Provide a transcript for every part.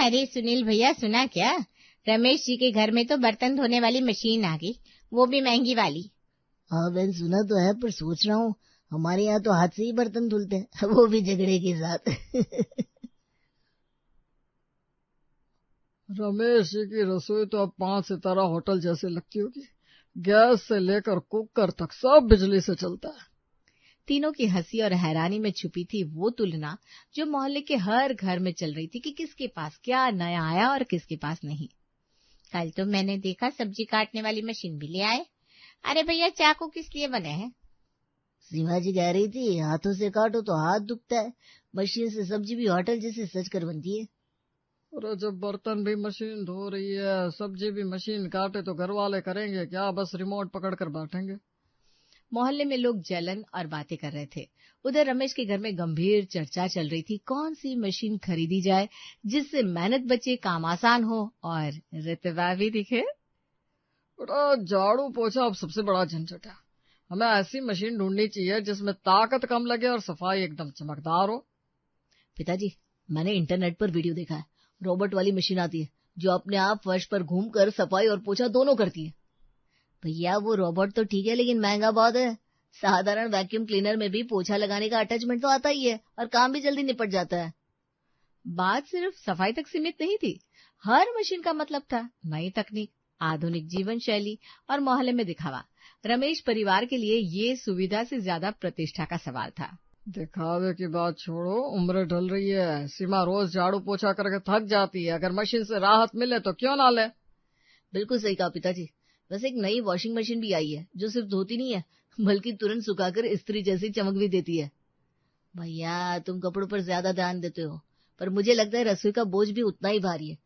अरे सुनील भैया, सुना क्या? रमेश जी के घर में तो बर्तन धोने वाली मशीन आ गई, वो भी महंगी वाली। हाँ बहन, सुना तो है, पर सोच रहा हूँ हमारे यहाँ तो हाथ से ही बर्तन धुलते हैं, वो भी झगड़े के साथ। रमेश जी की रसोई तो अब 5 सितारा होटल जैसे लगती होगी। गैस से लेकर कुकर तक सब बिजली से चलता है। तीनों की हंसी और हैरानी में छुपी थी वो तुलना जो मोहल्ले के हर घर में चल रही थी कि किसके पास क्या नया आया और किसके पास नहीं। कल तो मैंने देखा सब्जी काटने वाली मशीन भी ले आए। अरे भैया, चाकू किस लिए बने हैं? सीमा जी कह रही थी हाथों से काटो तो हाथ दुखता है, मशीन से सब्जी भी होटल जैसे सच कर बनती है। और जब बर्तन भी मशीन धो रही है, सब्जी भी मशीन काटे, तो घर वाले करेंगे क्या? बस रिमोट पकड़ कर बैठेंगे। मोहल्ले में लोग जलन और बातें कर रहे थे। उधर रमेश के घर में गंभीर चर्चा चल रही थी, कौन सी मशीन खरीदी जाए जिससे मेहनत बचे, काम आसान हो और रुतबा भी दिखे। झाड़ू पोछा अब सबसे बड़ा झंझट है। हमें ऐसी मशीन ढूंढनी चाहिए जिसमें ताकत कम लगे और सफाई एकदम चमकदार हो। पिताजी, मैंने इंटरनेट पर वीडियो देखा है, रोबोट वाली मशीन आती है जो अपने आप फर्श पर घूमकर सफाई और पोछा दोनों करती है। भैया वो रोबोट तो ठीक है, लेकिन महंगा बहुत है। साधारण वैक्यूम क्लीनर में भी पोछा लगाने का अटैचमेंट तो आता ही है और काम भी जल्दी निपट जाता है। बात सिर्फ सफाई तक सीमित नहीं थी। हर मशीन का मतलब था नई तकनीक, आधुनिक जीवन शैली और मोहल्ले में दिखावा। रमेश परिवार के लिए ये सुविधा से ज्यादा प्रतिष्ठा का सवाल था। दिखावे की बात छोड़ो, उम्र ढल रही है। सीमा रोज झाड़ू पोछा करके थक जाती है। अगर मशीन से राहत मिले तो क्यों ना ले। बिल्कुल सही कहा पिताजी। वैसे एक नई वॉशिंग मशीन भी आई है जो सिर्फ धोती नहीं है बल्कि तुरंत सुखाकर इस्त्री जैसी चमक भी देती है। भैया तुम कपड़ों पर ज्यादा ध्यान देते हो, पर मुझे लगता है रसोई का बोझ भी उतना ही भारी है।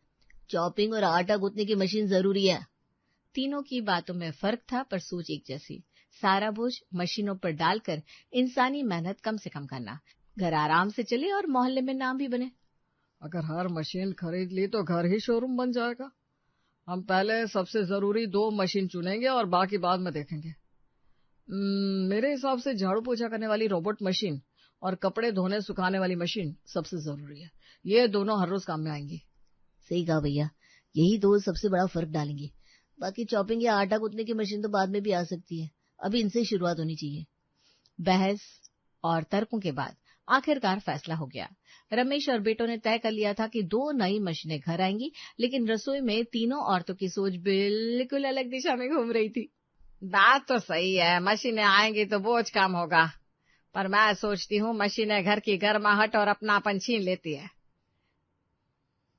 चॉपिंग और आटा गूंथने की मशीन जरूरी है। तीनों की बातों में फर्क था, पर सोच एक जैसी। सारा बोझ मशीनों पर डालकर इंसानी मेहनत कम से कम करना, घर आराम से चले और मोहल्ले में नाम भी बने। अगर हर मशीन खरीद ली तो घर ही शोरूम बन जाएगा। हम पहले सबसे जरूरी 2 मशीन चुनेंगे और बाकी बाद में देखेंगे। मेरे हिसाब से झाड़ू पोछा करने वाली रोबोट मशीन और कपड़े धोने सुखाने वाली मशीन सबसे जरूरी है। ये दोनों हर रोज काम में आएंगी। सही कहा भैया, यही दो सबसे बड़ा फर्क डालेंगे। बाकी चॉपिंग या आटा गूंथने की मशीन तो बाद में भी आ सकती है, अभी इनसे ही शुरुआत होनी चाहिए। बहस और तर्कों के बाद आखिरकार फैसला हो गया। रमेश और बेटों ने तय कर लिया था कि 2 नई मशीनें घर आएंगी, लेकिन रसोई में तीनों औरतों की सोच बिल्कुल अलग दिशा में घूम रही थी। बात तो सही है, मशीनें आएंगी तो बोझ कम होगा, पर मैं सोचती हूँ मशीनें घर की गर्माहट और अपनापन छीन लेती है।